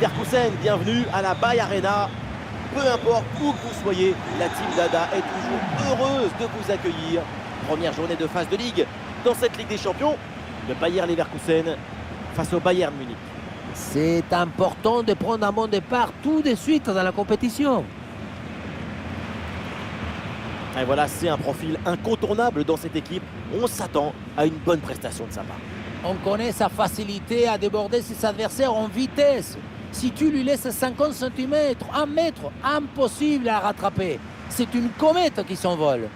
Leverkusen, bienvenue à la Bayer Arena. Peu importe où que vous soyez, la team Dada est toujours heureuse de vous accueillir. Première journée de phase de Ligue dans cette Ligue des Champions. Le Bayer Leverkusen face au Bayern Munich. C'est important de prendre un bon départ tout de suite dans la compétition. Et voilà, c'est un profil incontournable dans cette équipe. On s'attend à une bonne prestation de sa part. On connaît sa facilité à déborder ses adversaires en vitesse. Si tu lui laisses 50 cm, 1 mètre, impossible à rattraper. C'est une comète qui s'envole.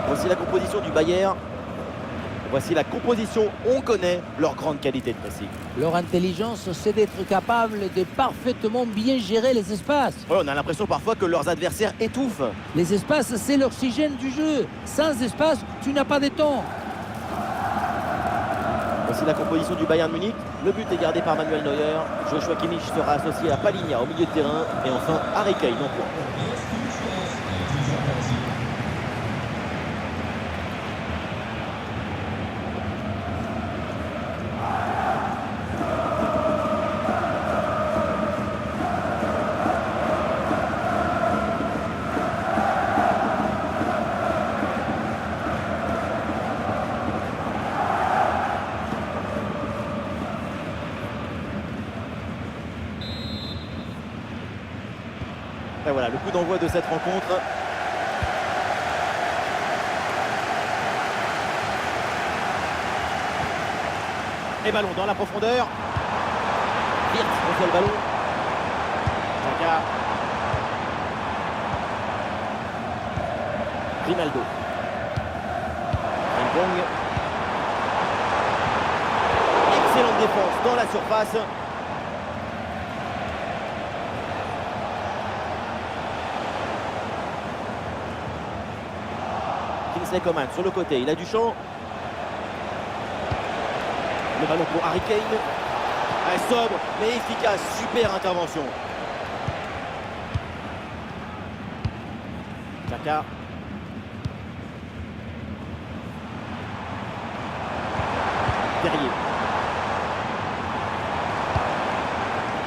Voici la composition du Bayern. Voici la composition. On connaît leur grande qualité de pressing. Leur intelligence, c'est d'être capable de parfaitement bien gérer les espaces. Ouais, on a l'impression parfois que leurs adversaires étouffent. Les espaces, c'est l'oxygène du jeu. Sans espace, tu n'as pas de temps. Voici la composition du Bayern Munich. Le but est gardé par Manuel Neuer. Joshua Kimmich sera associé à Palinha au milieu de terrain. Et enfin, Harry Kane en pointe. Et voilà, le coup d'envoi de cette rencontre. Et ballon dans la profondeur. Wirtz reçoit le ballon. Xhaka. Rinaldo. Frimpong. Excellente défense dans la surface. Kingsley Coman sur le côté, il a du champ. Le ballon pour Harry Kane. Sobre mais efficace, super intervention. Xhaka. Terrier.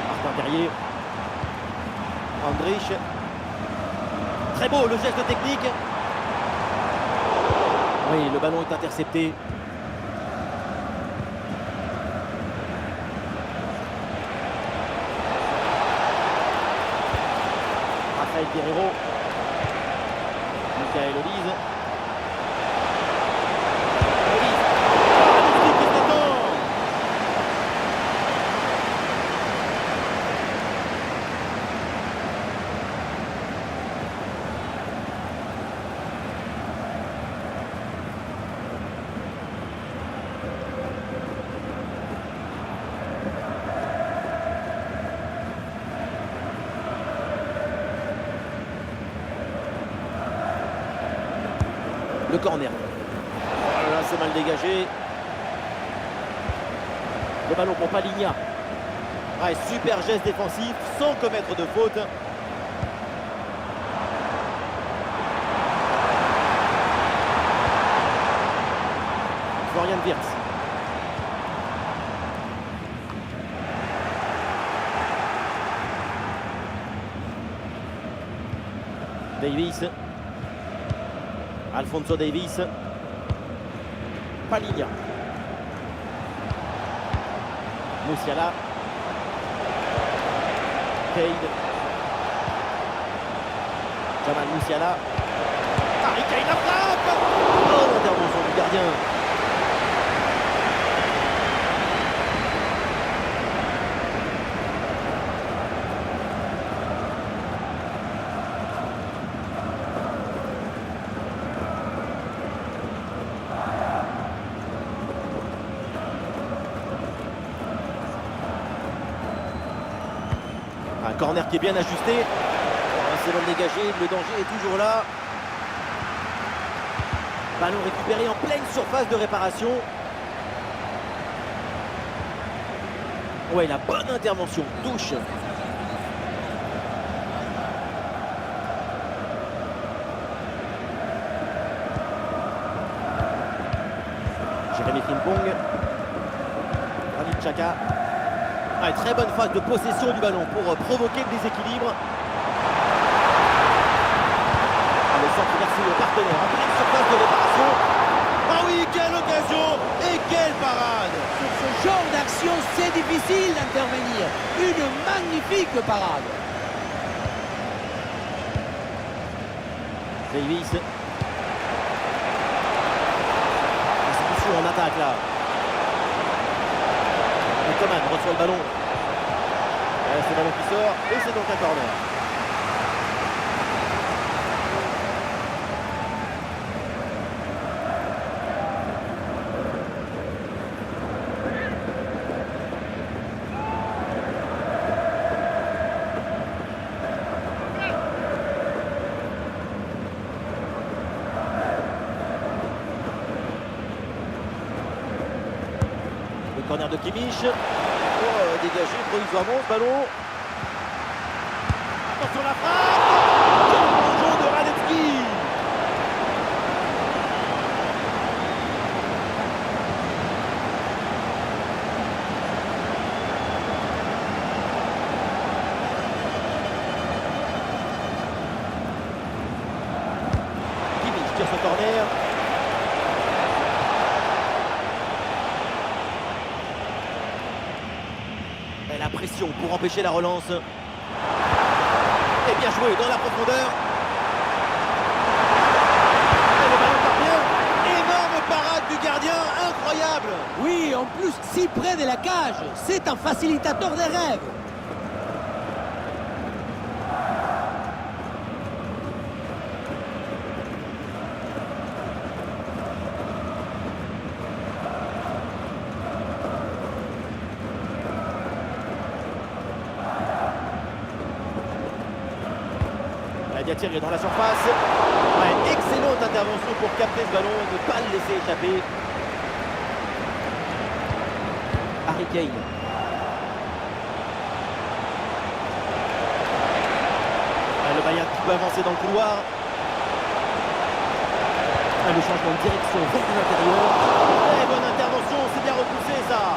Martin Terrier. Andrich. Très beau le geste technique. Oui, le ballon est intercepté. Rafael Guerreiro. Michael Olise. Le corner. Oh là, c'est mal dégagé. Le ballon pour Palinha. Ouais, super geste défensif sans commettre de faute. Florian Wirtz. Davis. Alphonso Davies. Palinha. Musiala. Cade. Jamal Musiala. Harry Kane la frappe. Oh, l'intervention du gardien. Un corner qui est bien ajusté. C'est bon dégagé, le danger est toujours là. Ballon récupéré en pleine surface de réparation. Ouais, la bonne intervention, touche. Jérémy Frimpong. Granit Xhaka. Ouais, très bonne phase de possession du ballon pour provoquer le déséquilibre. Le centre merci au partenaire en pleine surface de réparation. Ah oui, quelle occasion et quelle parade! Sur ce genre d'action, c'est difficile d'intervenir. Une magnifique parade. Davis. Expulsion en attaque là. Et Coman reçoit le ballon. C'est le ballon qui sort et c'est donc un corner. Corner de Kimmich. Dégagé provisoirement ce ballon. Attention la frappe. Quel jeu de Radetzky. Kimmich tire son corner. La pression pour empêcher la relance. Et bien joué dans la profondeur. Et le ballon part bien. Énorme parade du gardien, incroyable. Oui, en plus, si près de la cage. C'est un facilitateur des rêves. Diatir est dans la surface. Ouais, excellente intervention pour capter ce ballon et ne pas le laisser échapper. Harry Kane. Le Bayern qui peut avancer dans le couloir. Le changement de direction vers l'intérieur. Bonne intervention, c'est bien repoussé ça.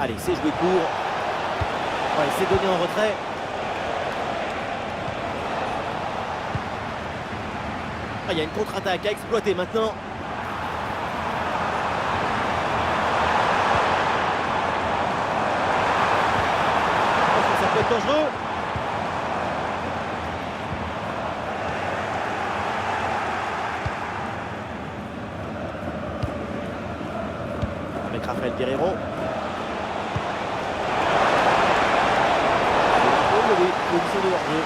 Allez, c'est joué court. Ouais, c'est donné en retrait. Il y a une contre-attaque à exploiter maintenant. Ça peut être dangereux. Avec Raphaël Guerreiro. Position de hors-jeu.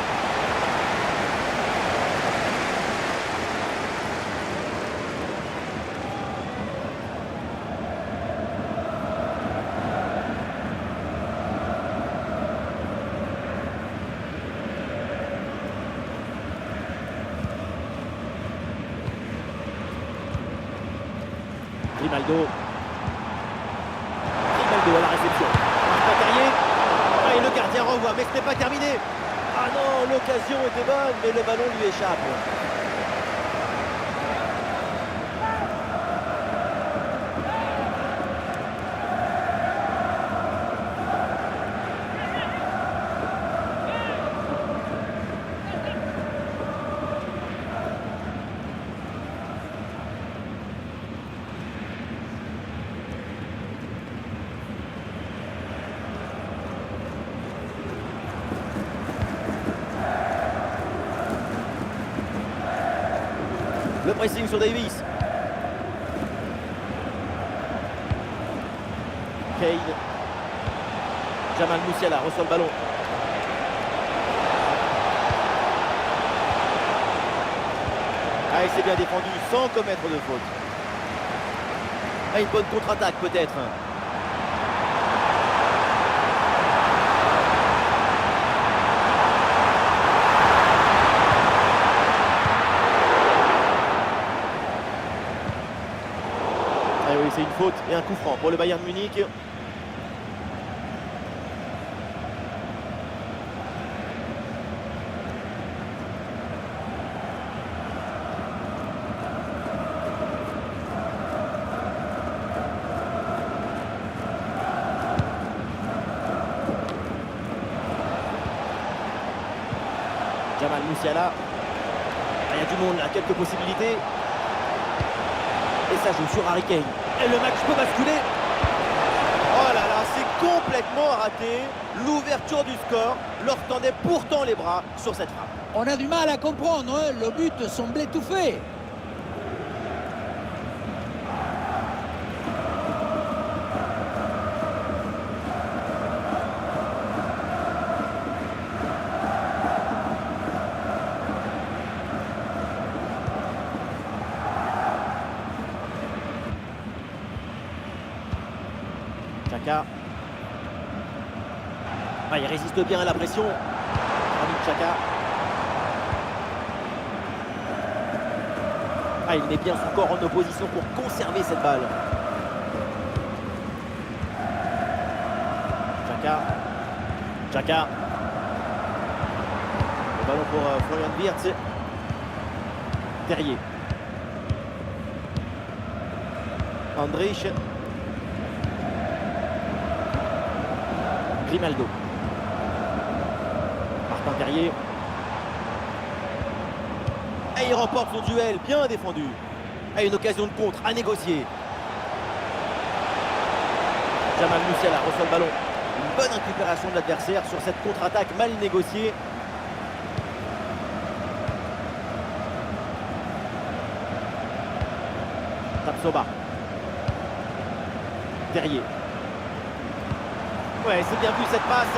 Grimaldo à la réception. Pas Terrier. Et le gardien renvoie, mais ce n'est pas terminé. Ah non, l'occasion était bonne, mais le ballon lui échappe. Le pressing sur Davis. Kane. Jamal Musiala reçoit le ballon. Ah, il s'est bien défendu sans commettre de faute. Ah, une bonne contre-attaque peut-être. Ah oui, c'est une faute et un coup franc pour le Bayern Munich. Jamal Musiala. Il y a du monde là, quelques possibilités. Et ça joue sur Harry Kane. Et le match peut basculer. Oh là là, c'est complètement raté. L'ouverture du score leur tendait pourtant les bras sur cette frappe. On a du mal à comprendre, hein. Le but semblait tout fait. Xhaka. Ah, il résiste bien à la pression. Granit Xhaka. Ah, il met bien son corps en opposition pour conserver cette balle. Xhaka. Xhaka. Le ballon pour Florian Wirtz. Terrier. Andrich. Grimaldo. Martin Terrier. Et il remporte son duel, bien défendu. Et une occasion de contre à négocier. Jamal Musiala reçoit le ballon. Une bonne récupération de l'adversaire sur cette contre-attaque mal négociée. Tapsoba. Terrier. Ouais, c'est bien vu cette passe.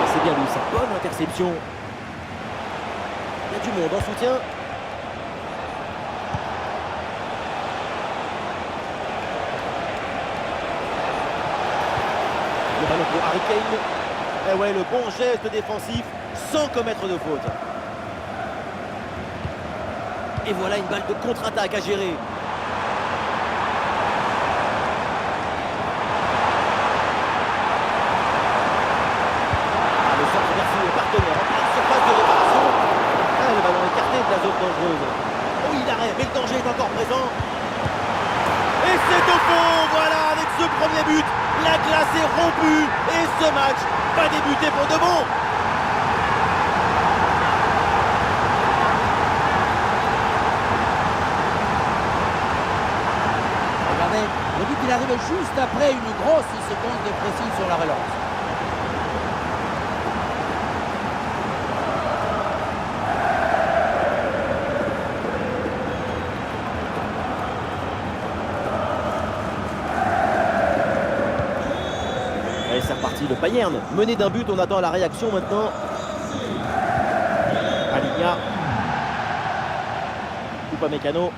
C'est bien vu cette bonne interception. Il y a du monde en soutien. Le ballon pour Harry Kane. Et ouais, le bon geste défensif sans commettre de faute. Et voilà une balle de contre-attaque à gérer. Oh, il arrête, mais le danger est encore présent. Et c'est au fond, voilà, avec ce premier but, la glace est rompue et ce match va débuter pour de bon. Regardez, le but il arrive juste après une grosse séquence de pressing sur la relance. Et c'est reparti, le Bayern mené d'un but, on attend la réaction maintenant. Aligna. Upamecano.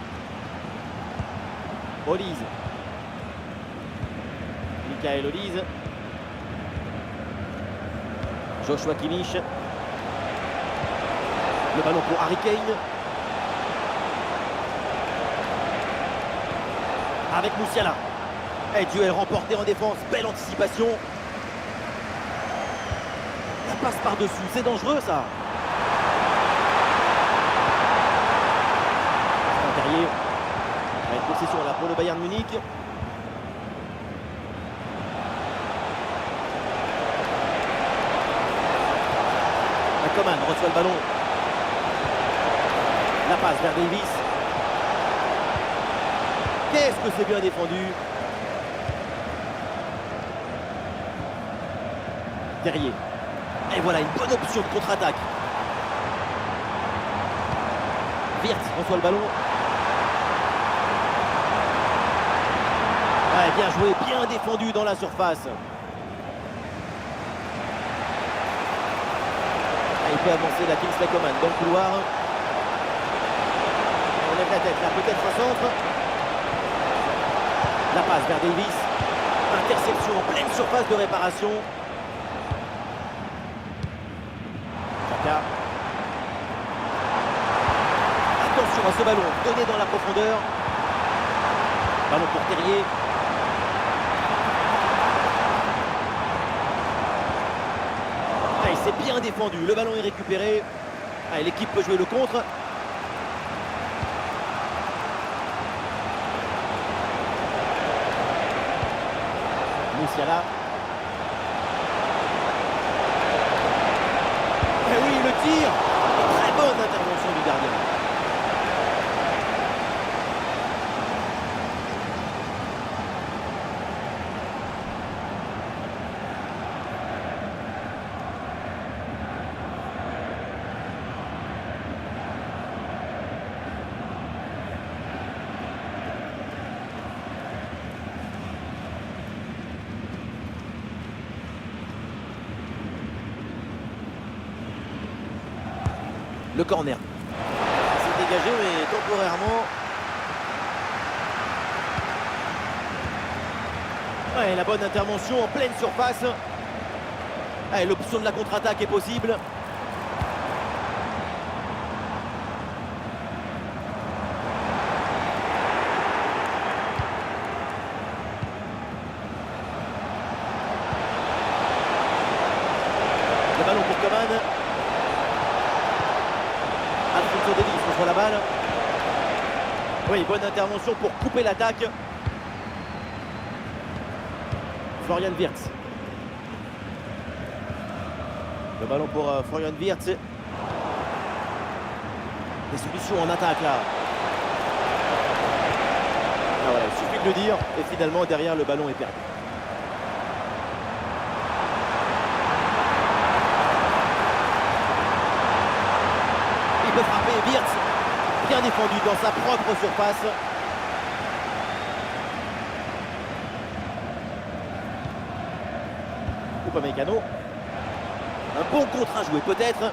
Olise. Michael Olise. Joshua Kimmich. Le ballon pour Harry Kane. Avec Musiala. Et duel remporté en défense, belle anticipation. La passe par-dessus, c'est dangereux ça. Terrier. Une possession là pour le Bayern Munich. Coman reçoit le ballon. La passe vers Davis. Qu'est-ce que c'est bien défendu. Terrier. Et voilà une bonne option de contre-attaque. Wirtz reçoit le ballon. Ouais, bien joué, bien défendu dans la surface. Il peut avancer la Kingsley Coman dans le couloir. On lève la tête, là peut-être un centre. La passe vers Davis. Interception en pleine surface de réparation. Chaka. Attention à ce ballon donné dans la profondeur. Ballon pour Terrier. Il s'est bien défendu, le ballon est récupéré. L'équipe peut jouer le contre. Moussiala. Et oui, le tir. Très bonne intervention du gardien. Le corner. C'est dégagé, mais temporairement. Ouais, la bonne intervention en pleine surface. L'option de la contre-attaque est possible. Le ballon pour Coman. Alfonso Davies reçoit la balle. Oui, bonne intervention pour couper l'attaque. Florian Wirtz. Le ballon pour Florian Wirtz. Des solutions en attaque là. Voilà, il suffit de le dire. Et finalement, derrière, le ballon est perdu. Il peut frapper, Wirtz, bien défendu dans sa propre surface. Upamecano. Un bon contre à jouer peut-être.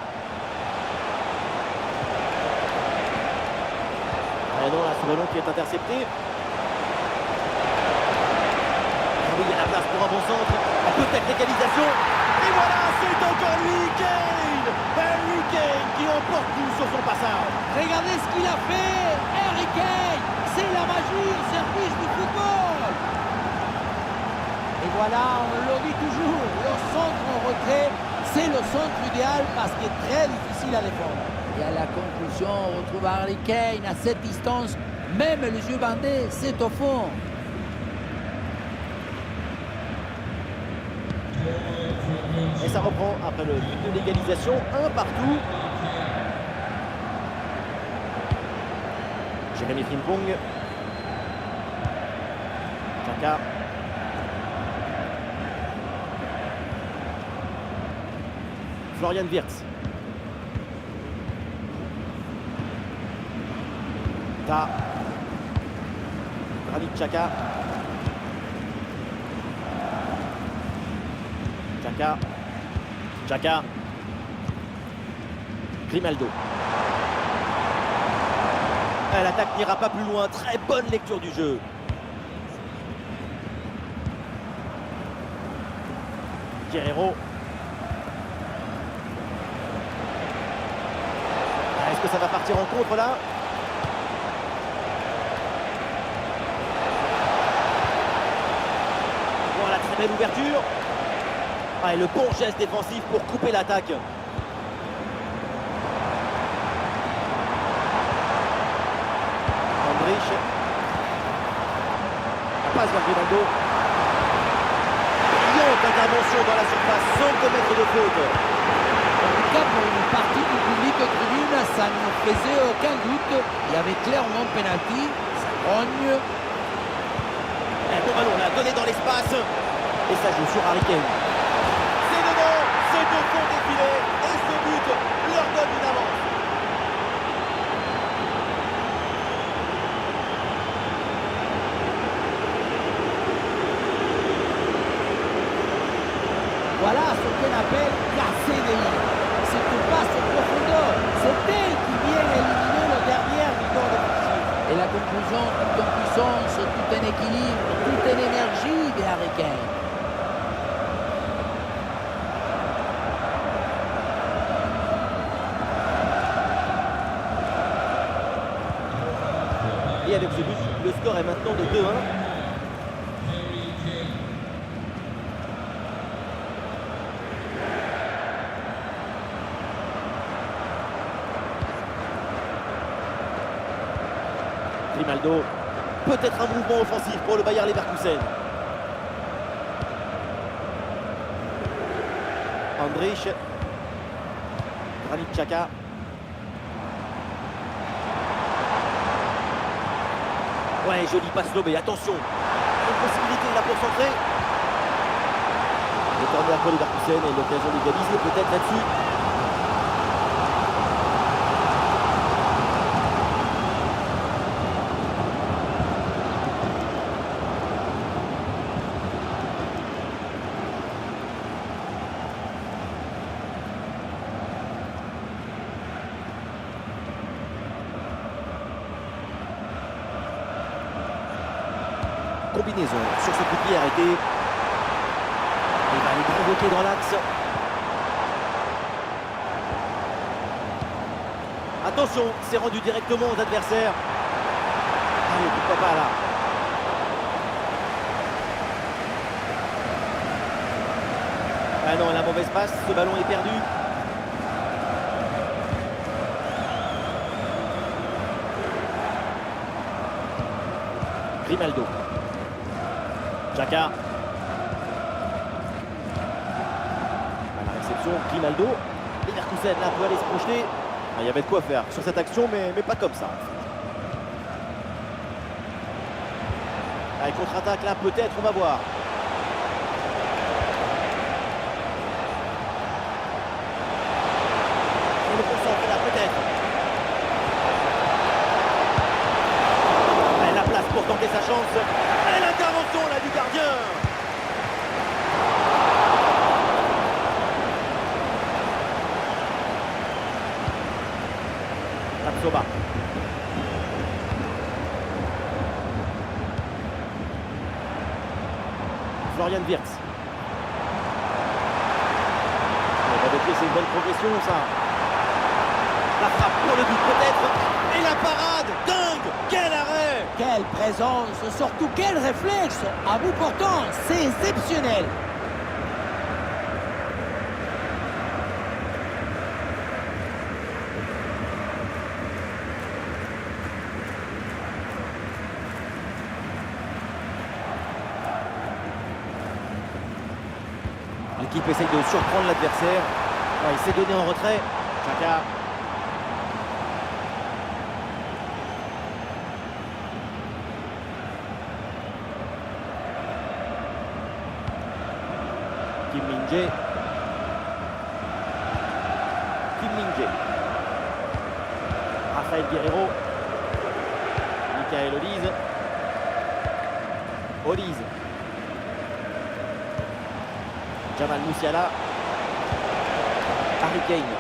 Ah non, là, ce ballon qui est intercepté. Ah oui, il y a la place pour un bon centre. Peut-être l'égalisation. Et voilà, c'est encore lui, Kane. Harry Kane qui emporte tout sur son passage. Regardez ce qu'il a fait, Harry Kane. C'est la magie au service du football. Et voilà, on le dit toujours, le centre en retrait, c'est le centre idéal parce qu'il est très difficile à défendre. Et à la conclusion, on retrouve Harry Kane à cette distance, même les yeux bandés, c'est au fond. Et ça reprend après le but de l'égalisation, un partout. Jérémy Frimpong. Chaka. Florian Wirtz. Ta. Granit Xhaka. Xhaka. Xhaka. Grimaldo. L'attaque n'ira pas plus loin. Très bonne lecture du jeu. Guerreiro. Est-ce que ça va partir en contre là? Voilà, très belle ouverture. Et le bon geste défensif pour couper l'attaque. Andrich. La passe vers Grimaldo. Brillante intervention dans la surface sans commettre de faute. En tout cas, pour une partie du public de tribune, ça ne faisait aucun doute. Il y avait clairement penalty. Ça rogne. Un bon ballon là, donné dans l'espace. Et ça joue sur Harry Kane. C'est dedans, c'est au fond des filets. Voilà ce qu'on appelle casser des lignes. Cette passe en profondeur, c'est elle qui vient éliminer le dernier rideau défensif. Et la conclusion, tout en puissance, tout en équilibre, tout en énergie de Harry Kane. Et avec ce but, le score est maintenant de 2-1. Grimaldo, peut-être un mouvement offensif pour le Bayer Leverkusen. Andrich, Granit Xhaka. Ouais, joli passe lobé, attention. Une possibilité là pour centrer. Le corner pour Leverkusen et l'occasion d'égaliser peut-être là-dessus. Combinaison sur ce coup de pied arrêté. Il va aller provoquer dans l'axe. Attention, c'est rendu directement aux adversaires. Allez, pourquoi pas là. Ah non, la mauvaise passe, ce ballon est perdu. Grimaldo. Xhaka. À la réception, Grimaldo. Leverkusen là peut aller se projeter. Ah, il y avait de quoi faire sur cette action, mais pas comme ça. Allez, contre-attaque là, peut-être, on va voir. Et le concentre là, peut-être. Allez, la place pour tenter sa chance. Et l'intervention là du gardien. Tapsoba. Florian Wirtz. C'est une bonne progression ça. La frappe pour le but peut-être. Et la parade, dingue. Quel arrêt. Quelle présence, surtout quel réflexe. À bout portant, c'est exceptionnel. L'équipe essaye de surprendre l'adversaire. Ouais, il s'est donné en retrait. Xhaka. Kim Min-jae. Kim Min-jae. Rafael Guerreiro. Michael Olise. Olise. Jamal Musiala. Harry Kane.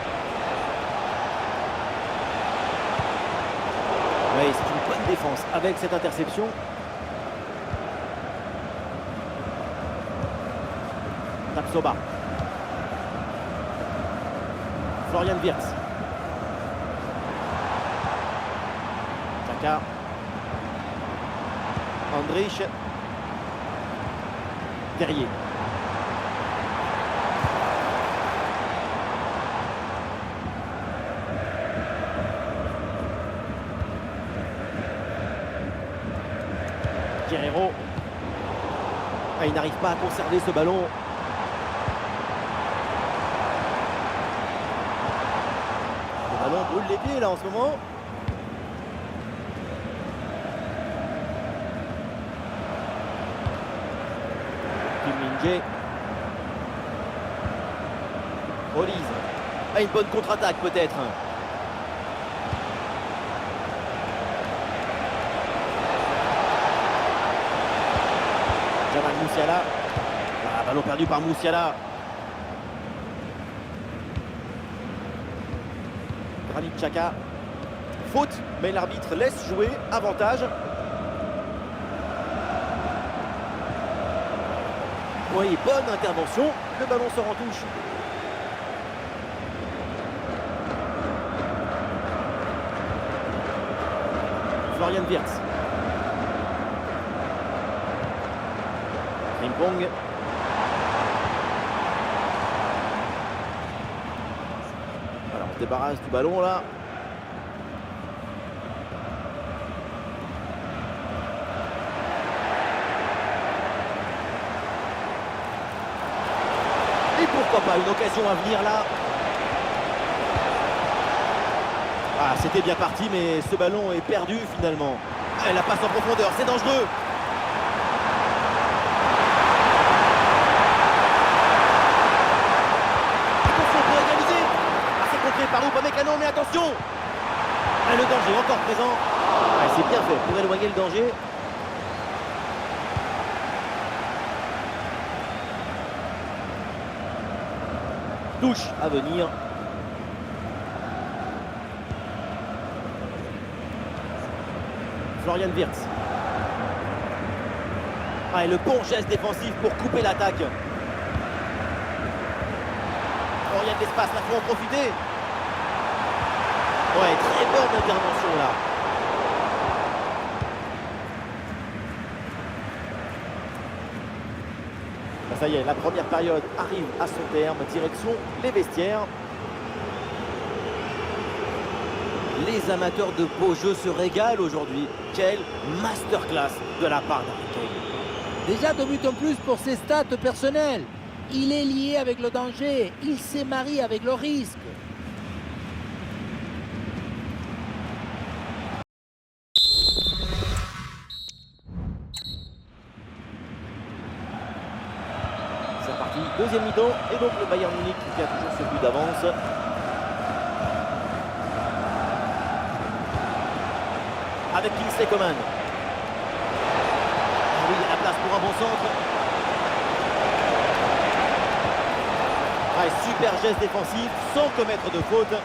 Oui, c'est une bonne défense avec cette interception. Tapsoba. Florian Wirtz. Xhaka. Andrich. Terrier. Guerreiro. Ah, il n'arrive pas à conserver ce ballon. Le ballon brûle les pieds là en ce moment. Kim Min-jae. Olise. Ah, une bonne contre-attaque peut-être. Jamal Musiala. Ah, ballon perdu par Musiala. Granit Xhaka. Faute, mais l'arbitre laisse jouer. Avantage. Oui, bonne intervention. Le ballon sort en touche. Florian Wirtz. Frimpong. Voilà, on se débarrasse du ballon là. Et pourquoi pas une occasion à venir là. Ah, c'était bien parti, mais ce ballon est perdu finalement. Elle la passe en profondeur, c'est dangereux. Attention pour égaliser. Ah, c'est contré par Upamecano, mais attention. Ah, le danger encore présent. Ah, c'est bien fait pour éloigner le danger. Touche à venir. Florian Wirtz. Ah, et le bon geste défensif pour couper l'attaque. Oh, il y a de l'espace, là, faut en profiter. Ouais, très bonne intervention là. Ben, ça y est, la première période arrive à son terme. Direction les vestiaires. Les amateurs de beaux jeux se régalent aujourd'hui. Quelle masterclass de la part d'Harry Kane. Déjà 2 buts en plus pour ses stats personnelles. Il est lié avec le danger. Il s'est marié avec le risque. C'est reparti, deuxième mi-temps. Et donc le Bayern Munich qui a toujours ce but d'avance. Avec Kingsley Coman. Oui, il y a la place pour un bon centre. Ah, super geste défensif sans commettre de faute.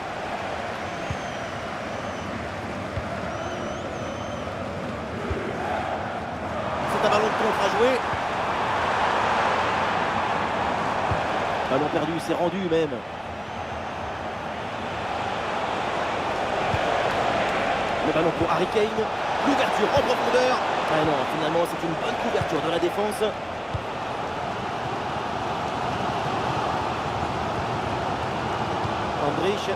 C'est un ballon de contre à jouer. Ballon perdu, c'est rendu même. Le ballon pour Harry Kane. L'ouverture en profondeur. Ah non, finalement, c'est une bonne couverture de la défense. Andrich.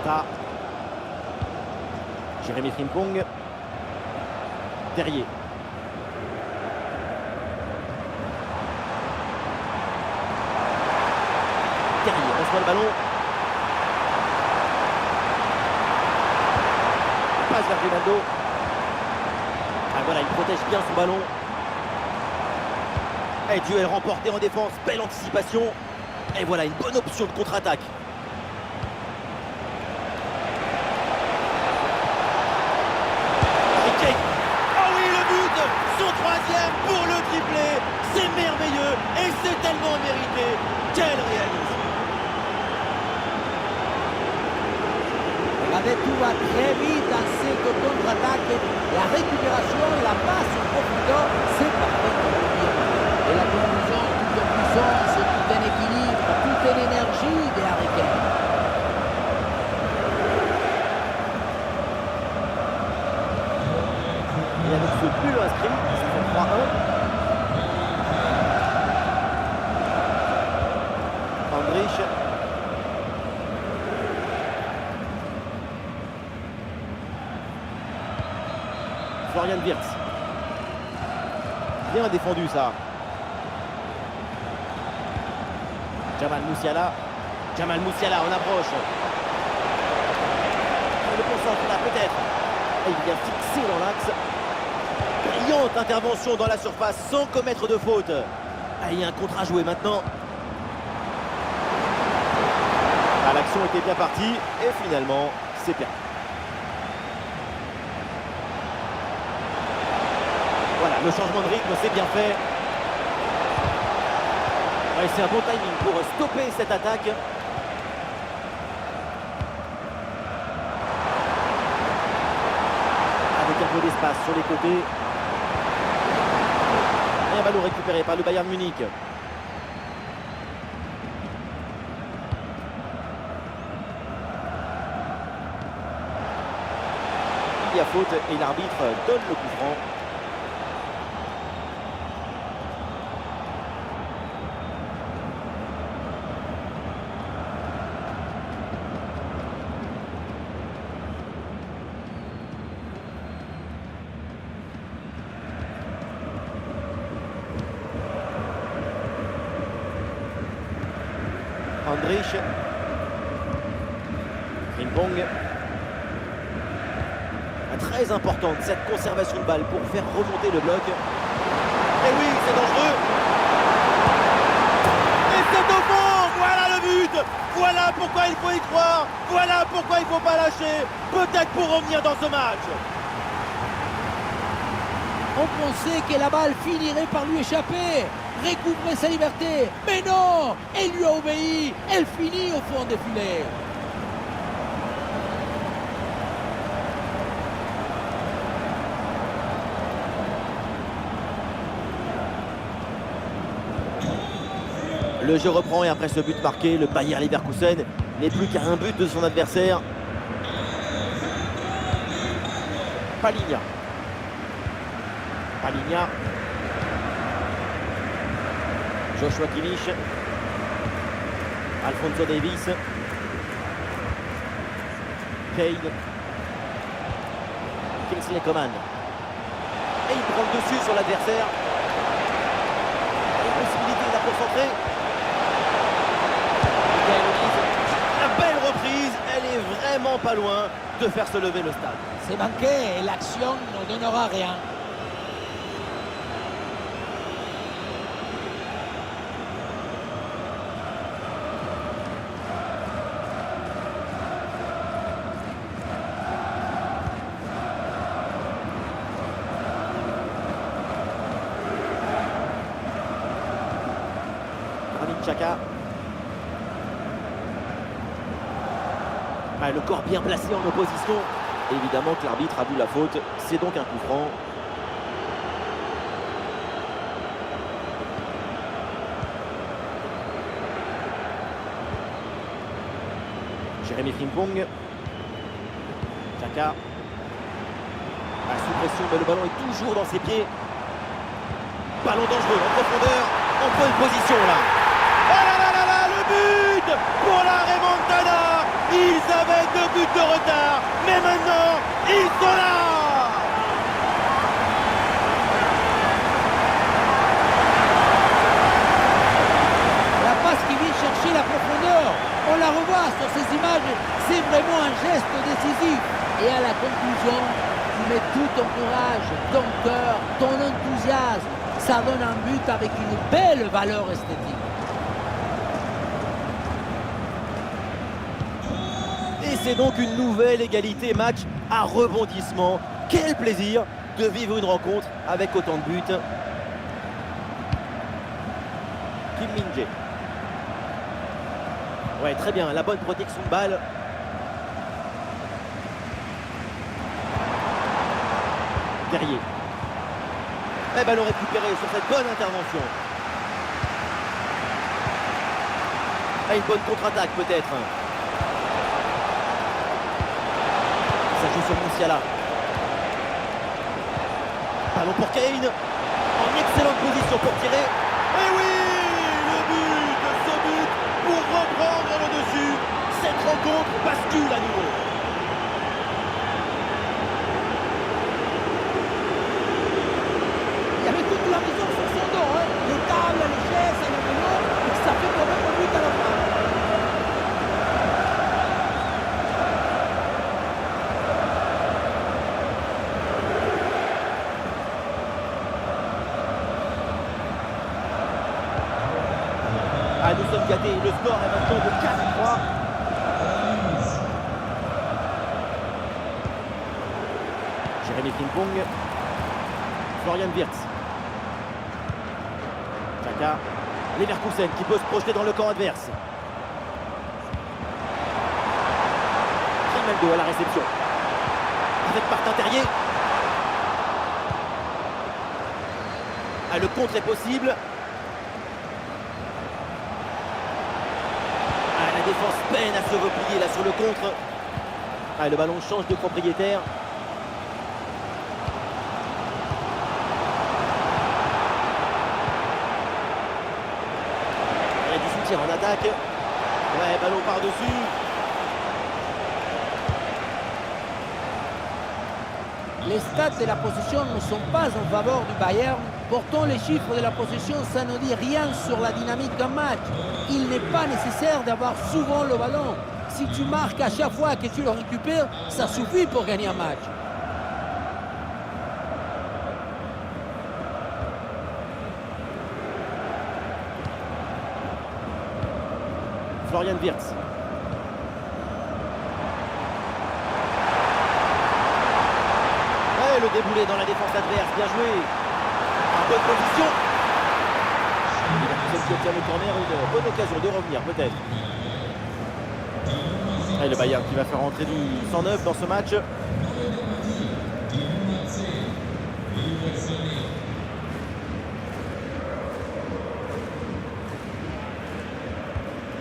Ta. Jérémy Frimpong. Terrier. Terrier reçoit le ballon. Passe vers Ronaldo. Ah voilà, il protège bien son ballon. Et duel remporté en défense, belle anticipation. Et voilà une bonne option de contre-attaque. Harry Kane. Oh oui, le but, son troisième pour le triplé. C'est merveilleux et c'est tellement mérité. Quel réalisme. Regardez, tout va très vite dans cette contre-attaque. La récupération, la passe en profondeur, c'est parfait pour le dire. Et la conclusion, toute en puissance, tout en équilibre, toute en énergie de Harry Kane. Et avec ce but inscrit, ça fait 3-1. Andrich. Florian Wirtz. Bien défendu ça. Jamal Musiala. Jamal Musiala en approche. Le concentre là peut-être. Et il vient fixer dans l'axe. Brillante intervention dans la surface sans commettre de faute. Ah, il y a un contre à jouer maintenant. Ah, l'action était bien partie et finalement c'est perdu. Voilà, le changement de rythme, c'est bien fait. Ouais, c'est un bon timing pour stopper cette attaque. Avec un peu d'espace sur les côtés. Et un ballon récupéré par le Bayern Munich. Il y a faute et l'arbitre donne le coup franc. Andrich. Frimpong. Très importante cette conservation de balle pour faire remonter le bloc. Et oui, c'est dangereux. Et c'est au fond. Voilà le but. Voilà pourquoi il faut y croire. Voilà pourquoi il ne faut pas lâcher. Peut-être pour revenir dans ce match. On pensait que la balle finirait par lui échapper, recouvrer sa liberté. Mais non, elle lui a obéi. Elle finit au fond des filets. Le jeu reprend et après ce but marqué, le Bayer Leverkusen n'est plus qu'à un but de son adversaire. Palinha. Palinha. Joshua Kimmich. Alphonso Davies. Kane. Kingsley Coman. Et il prend le dessus sur l'adversaire. Une possibilité de la concentrer. La belle reprise, elle est vraiment pas loin de faire se lever le stade. C'est manqué et l'action ne donnera rien. Xhaka. Le corps bien placé en opposition. Évidemment que l'arbitre a vu la faute. C'est donc un coup franc. Jérémy Frimpong. Xhaka. Sous pression, mais le ballon est toujours dans ses pieds. Ballon dangereux en profondeur. En bonne position là. Oh là là là là, le but pour la remontada. Ils avaient 2 buts de retard, mais maintenant, ils sont là. La passe qui vient chercher la profondeur, on la revoit sur ces images, c'est vraiment un geste décisif. Et à la conclusion, tu mets tout ton courage, ton cœur, ton enthousiasme. Ça donne un but avec une belle valeur esthétique. Et c'est donc une nouvelle égalité, match à rebondissement. Quel plaisir de vivre une rencontre avec autant de buts. Kim Min-jae. Ouais, très bien, la bonne protection de balle. Derrière. Et ballon récupéré sur cette bonne intervention. Et une bonne contre-attaque peut-être. Ça joue sur Musiala. Ballon pour Kane. En excellente position pour tirer. Et oui, le but, ce but pour reprendre le dessus. Cette rencontre bascule à nouveau. Il y avait toute la maison sur son dos, hein. Les tables, les chaises, les vélos, et ça fait quand même un but à la fin. Ah, nous sommes gâtés. Le score est maintenant de 4-3. Jérémy Frimpong. Florian Wirtz. Xhaka. Leverkusen qui peut se projeter dans le camp adverse. Grimaldo à la réception. Avec Martin Terrier. Ah, le contre est possible. Ah, la défense peine à se replier là sur le contre. Ah, le ballon change de propriétaire. Il y a du soutien en attaque. Ouais, ballon par-dessus. Les stats de la possession ne sont pas en faveur du Bayern. Pourtant, les chiffres de la possession, ça ne dit rien sur la dynamique d'un match. Il n'est pas nécessaire d'avoir souvent le ballon. Si tu marques à chaque fois que tu le récupères, ça suffit pour gagner un match. Florian Wirtz. Ouais, le déboulé dans la défense adverse, bien joué. En bonne position. Il qui obtient le corner, une bonne occasion de revenir peut-être. Et le Bayern qui va faire entrer du 109 dans ce match.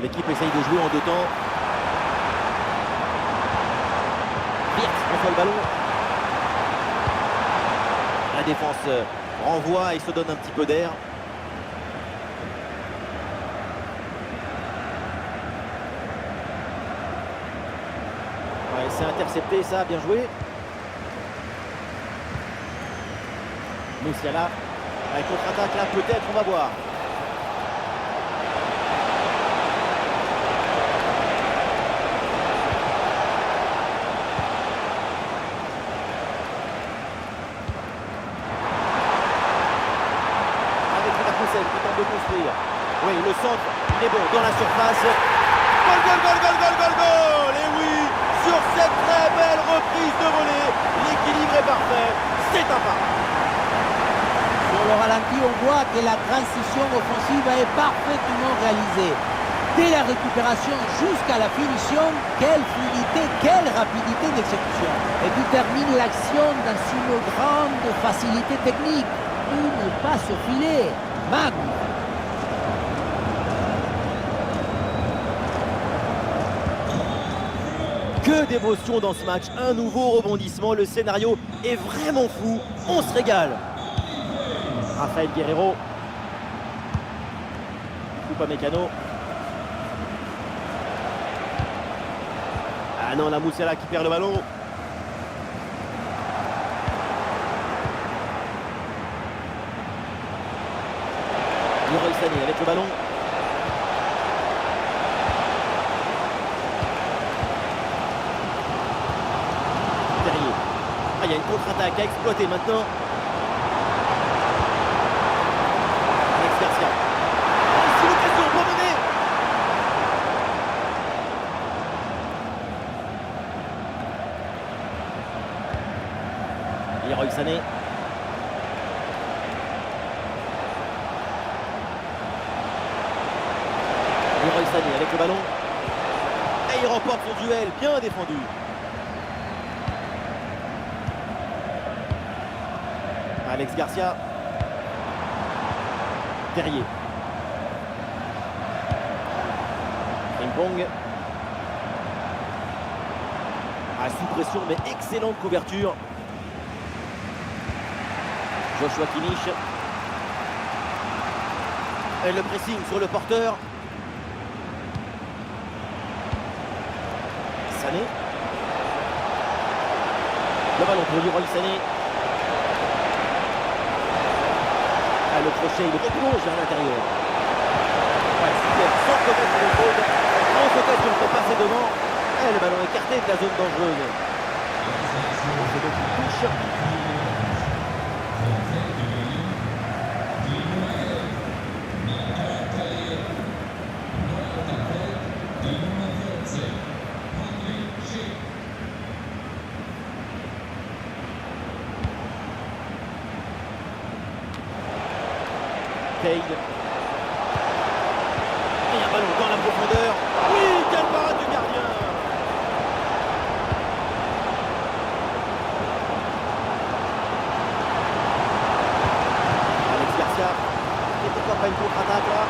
L'équipe essaye de jouer en deux temps. Wirtz reçoit le ballon. La défense renvoie et se donne un petit peu d'air. Ouais, c'est intercepté ça, bien joué. Musiala, avec contre-attaque là, peut-être, on va voir. Qui tente de construire. Oui, le centre, il est bon dans la surface. Goal, goal, goal, goal, goal, goal, goal. Et oui, sur cette très belle reprise de volée, l'équilibre est parfait. C'est un pas. Sur le ralenti, on voit que la transition offensive est parfaitement réalisée. Dès la récupération jusqu'à la finition, quelle fluidité, quelle rapidité d'exécution. Et tu termines l'action dans une grande facilité technique. Une passe au filet. Magnifique. Que d'émotion dans ce match. Un nouveau rebondissement. Le scénario est vraiment fou. On se régale. Rafael Guerreiro. Upamecano. Ah non, la Musiala qui perd le ballon. Leroy Sané avec le ballon. Terrier. Ah, il y a une contre-attaque à exploiter maintenant. Alex Garcia. C'est l'occasion pour mener. Leroy Sané. Leroy Sané avec le ballon. Et il remporte son duel, bien défendu. Alex Garcia. Terrier. Frimpong. Ah, sous pression, mais excellente couverture. Joshua Kimmich. Et le pressing sur le porteur. Sané. Le ballon pour Leroy Sané. Ah, le crochet, il replonge vers l'intérieur. Ouais, super, sans problème pour le faute. Grande occasion pour passer devant. Et le ballon écarté de la zone dangereuse. C'est donc une touche. Cade. profondeur. Oui, quelle parade du gardien. Alex Garcia. Et pourquoi pas une contre-attaque là?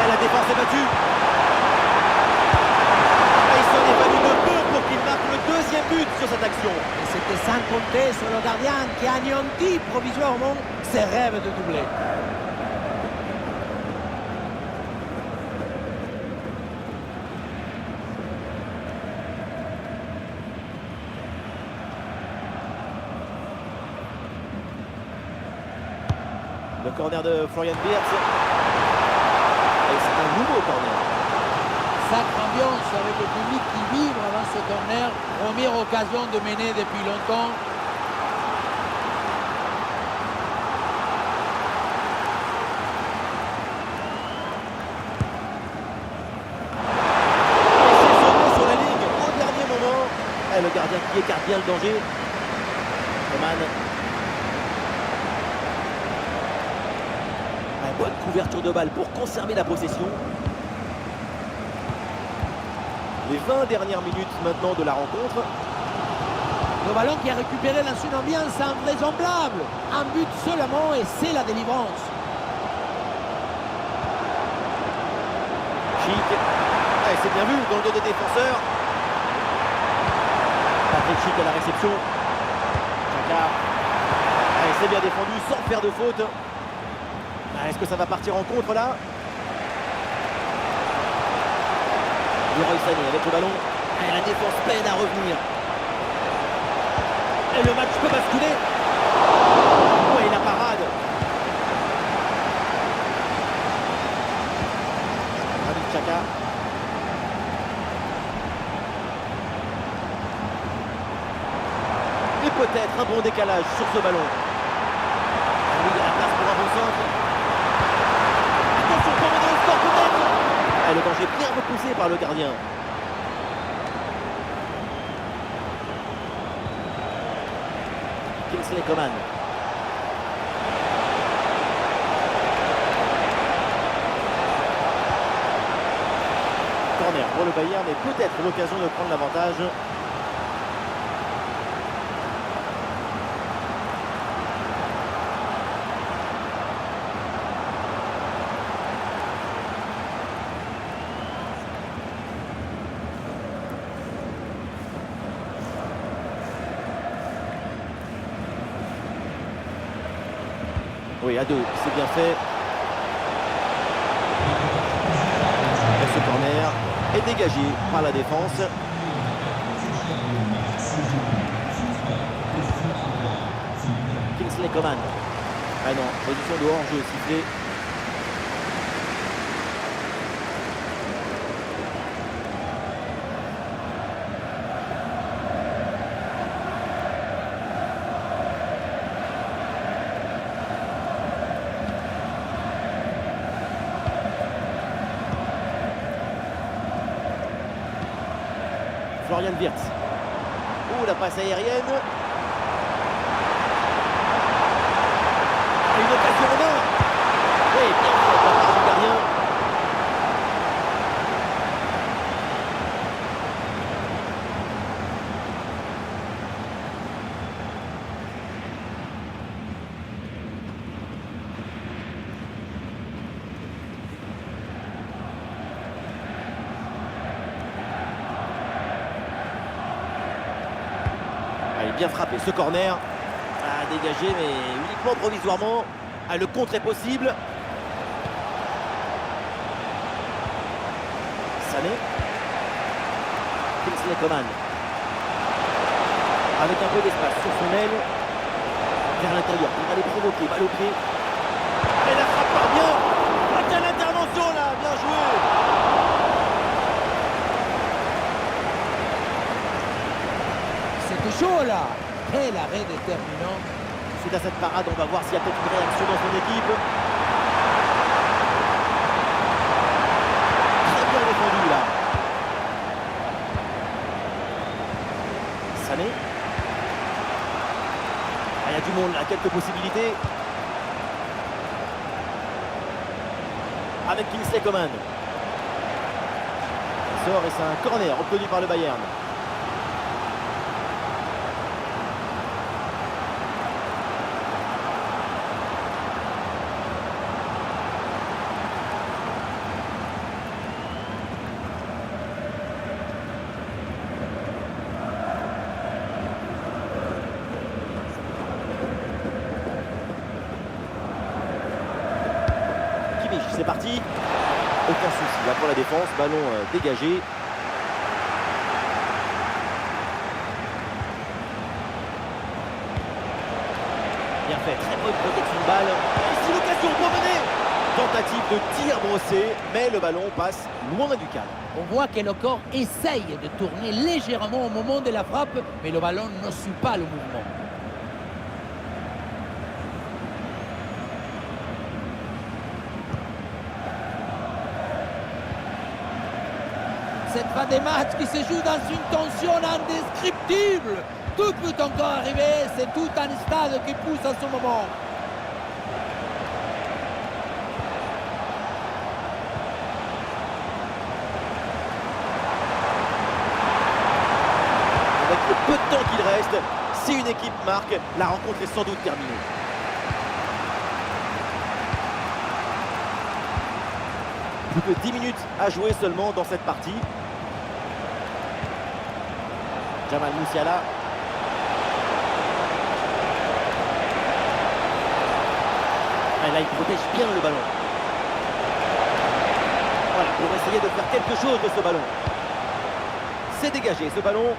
Et la défense est battue. Et il s'en est fallu de peu pour qu'il marque le deuxième but sur cette action. Et c'était sans compter sur le gardien qui anéantit provisoirement ses rêves de doubler. Le corner de Florian Wirtz. Et c'est un nouveau corner. Sacre ambiance avec le public qui vibre dans ce corner. Première occasion de mener depuis longtemps. Et c'est sauté sur la ligne au dernier moment. Et le gardien qui écarte bien le danger. Coman. Bonne couverture de balle pour conserver la possession. Les 20 dernières minutes maintenant de la rencontre. Le ballon qui a récupéré dans une ambiance invraisemblable. Un but seulement et c'est la délivrance. Chic. C'est bien vu dans le dos des défenseurs. Patrick Chic à la réception. Chaka. C'est bien défendu sans faire de faute. Est-ce que ça va partir en contre là? Leroy Sané avec le ballon. Et la défense peine à revenir. Et le match peut basculer. Oui, la parade. Granit Xhaka. Et peut-être un bon décalage sur ce ballon. Oui, il y a la place pour un bon centre. Attention, pour mener le score peut-être. Le danger bien repoussé par le gardien. Kingsley Coman. Corner pour le Bayern et peut-être l'occasion de prendre l'avantage. Oui, à deux, c'est bien fait. Et ce corner est dégagé par la défense. Kingsley Coman. Ah non, position de hors-jeu sifflée. Florian Wirtz. Oh, la passe aérienne. Une occasion en main. Oui, bien fait de la part du gardien. Bien frappé ce corner, à dégager mais uniquement provisoirement. Le contre est possible. Sané. Kingsley Coman. Avec un peu d'espace sur son aile. Vers l'intérieur, il va les provoquer, balle au pied. Et la frappe part bien. Ah, quelle intervention là, bien joué. C'était chaud là. Quel arrêt déterminant. Suite à cette parade, on va voir s'il y a peut-être une réaction dans son équipe. Très bien défendu là. Sané. Il y a du monde là, quelques possibilités. avec Kingsley Coman. Il sort et c'est un corner obtenu par le Bayern. C'est parti, aucun souci là pour la défense, ballon dégagé. Bien fait, très bonne protection de balle. Ici l'occasion pour mener. Tentative de tir brossé, mais le ballon passe loin du cadre. On voit que le corps essaye de tourner légèrement au moment de la frappe, mais le ballon ne suit pas le mouvement. Cette fin des matchs qui se joue dans une tension indescriptible. Tout peut encore arriver, c'est tout un stade qui pousse à ce moment. Avec le peu de temps qu'il reste, si une équipe marque, la rencontre est sans doute terminée. Plus que 10 minutes à jouer seulement dans cette partie. Jamal Musiala. Et là, il protège bien le ballon. Voilà, pour essayer de faire quelque chose de ce ballon. C'est dégagé, ce ballon.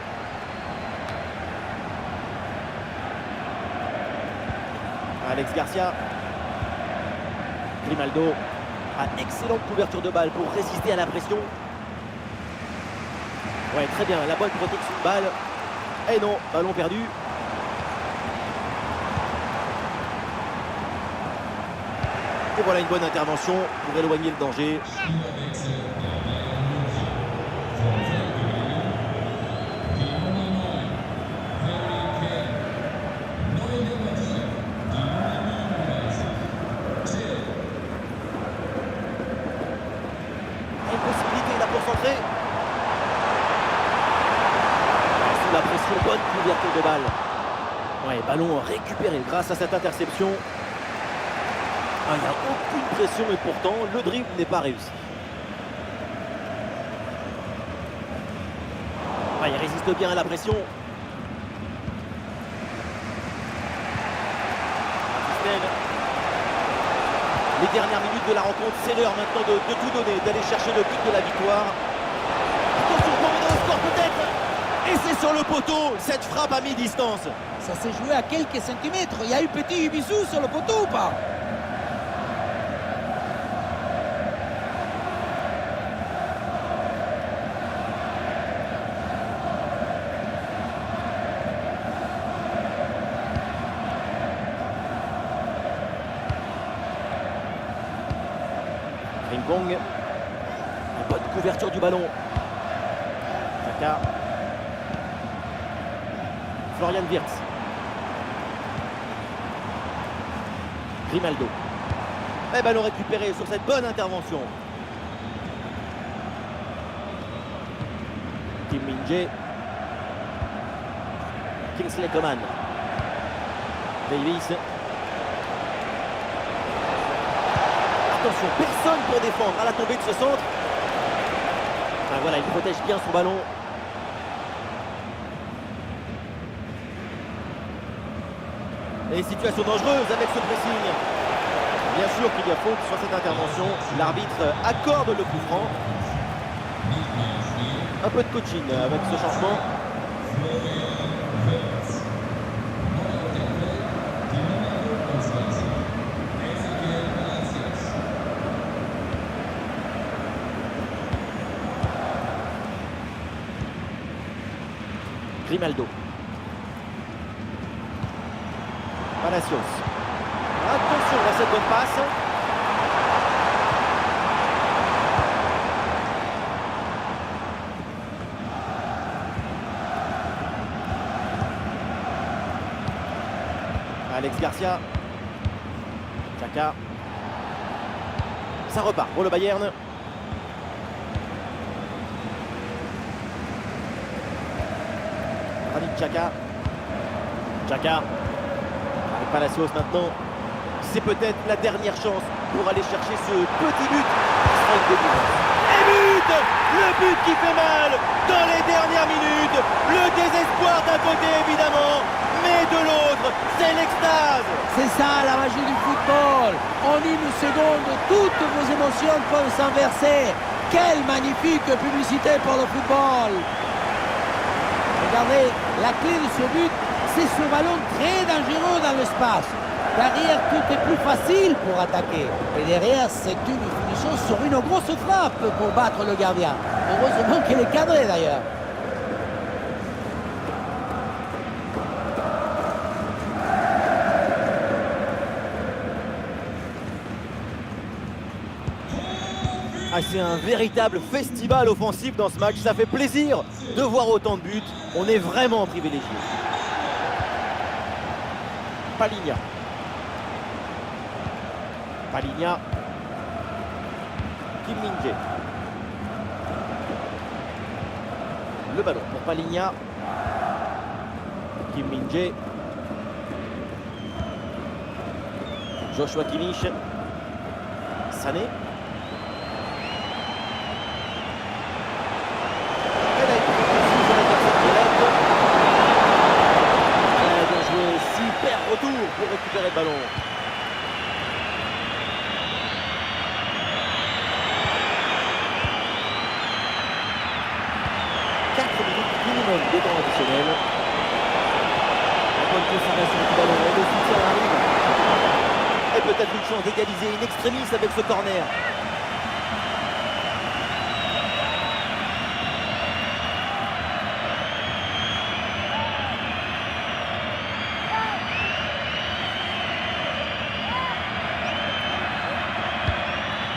Alex Garcia. Grimaldo. Excellente couverture de balle pour résister à la pression. Ouais, très bien, la bonne protection de balle. Et non, ballon perdu. Et voilà une bonne intervention pour éloigner le danger. Sous la pression, bonne couverture de balle. Ouais, ballon récupéré grâce à cette interception. Il n'y a aucune pression et pourtant le dribble n'est pas réussi. Il résiste bien à la pression. Les dernières minutes de la rencontre, c'est l'heure maintenant de tout donner, d'aller chercher le but de la victoire. Attention, pour mener au score peut-être. Et c'est sur le poteau, cette frappe à mi-distance. Ça s'est joué à quelques centimètres. Il y a eu petit bisou sur le poteau ou pas? Rincon, une bonne couverture du ballon. Xhaka. Florian Wirtz. Grimaldo. Et ballon récupéré sur cette bonne intervention. Kim Min-jae. Kingsley Coman. Davis. Attention, personne pour défendre à la tombée de ce centre. Voilà, il protège bien son ballon. Et situation dangereuse avec ce pressing. Bien sûr qu'il y a faute sur cette intervention. L'arbitre accorde le coup franc. Un peu de coaching avec ce changement. Grimaldo. Palacios. Attention à cette bonne passe. Alex Garcia. Xhaka. Ça repart pour le Bayern. Granit Xhaka. Xhaka. Avec Palacios maintenant. C'est peut-être la dernière chance pour aller chercher ce petit but. Et but! Le but qui fait mal dans les dernières minutes. Le désespoir d'un côté évidemment, mais de l'autre, c'est l'extase. C'est ça la magie du football. En une seconde, toutes vos émotions peuvent s'inverser. Quelle magnifique publicité pour le football. Regardez, la clé de ce but, c'est ce ballon très dangereux dans l'espace. Derrière, tout est plus facile pour attaquer. Et derrière, c'est une finition sur une grosse frappe pour battre le gardien. Heureusement qu'il est cadré d'ailleurs. Ah, c'est un véritable festival offensif dans ce match. Ça fait plaisir de voir autant de buts. On est vraiment privilégié. Palhinha. Palhinha. Kim Min-jae. Le ballon pour Palhinha. Kim Min-jae. Joshua Kimmich. Sané. Super retour pour récupérer le ballon. Minimum de temps additionnel. La bonne conservation du ballon et le soutien arrive. Et peut-être une chance d'égaliser in extremis avec ce corner.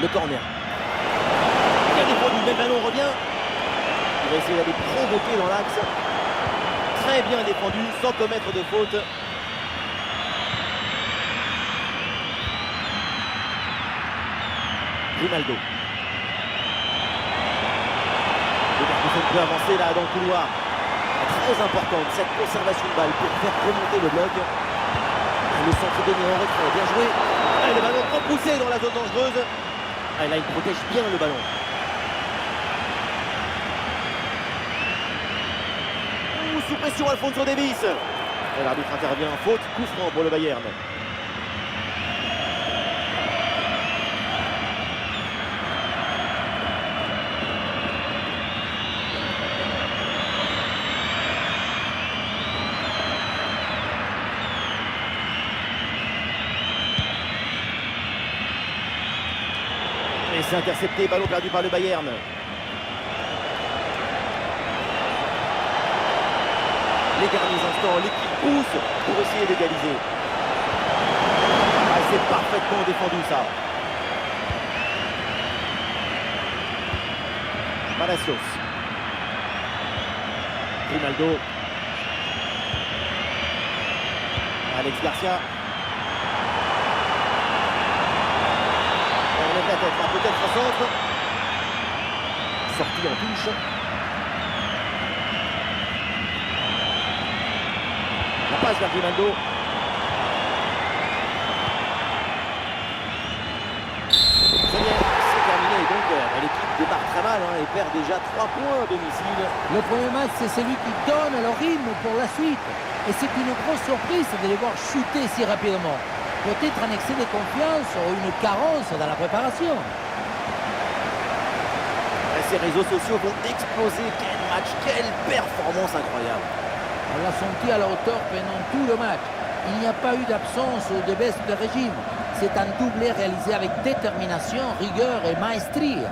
Le corner. Bien défendu, mais le ballon revient. Il va essayer d'aller provoquer dans l'axe. Très bien défendu, sans commettre de faute. Ronaldo. Leverkusen peut avancer là dans le couloir. Très importante cette conservation de balle pour faire remonter le bloc. Le centre donné en retrait, bien joué. Et le ballon repoussé dans la zone dangereuse. Et là, il protège bien le ballon. Sous pression, Alphonso Davies. Et l'arbitre intervient, faute, coup franc pour le Bayern. Et c'est intercepté, ballon perdu par le Bayern. Les derniers instants, l'équipe pousse pour essayer d'égaliser. Ah, c'est parfaitement défendu ça. Palacios. Ronaldo. Alex Garcia. On lève la tête, là, peut-être un centre. Sortie en touche. La passe vers Ronaldo. Ça y est, c'est terminé. Donc l'équipe démarre très mal et perd déjà 3 points à domicile. Le premier match, c'est celui qui donne le rythme pour la suite. Et c'est une grosse surprise de les voir chuter si rapidement. Peut-être un excès de confiance ou une carence dans la préparation. Et ces réseaux sociaux vont exploser. Quel match, quelle performance incroyable. On l'a senti à la hauteur pendant tout le match. Il n'y a pas eu d'absence ou de baisse de régime. C'est un doublé réalisé avec détermination, rigueur et maestria.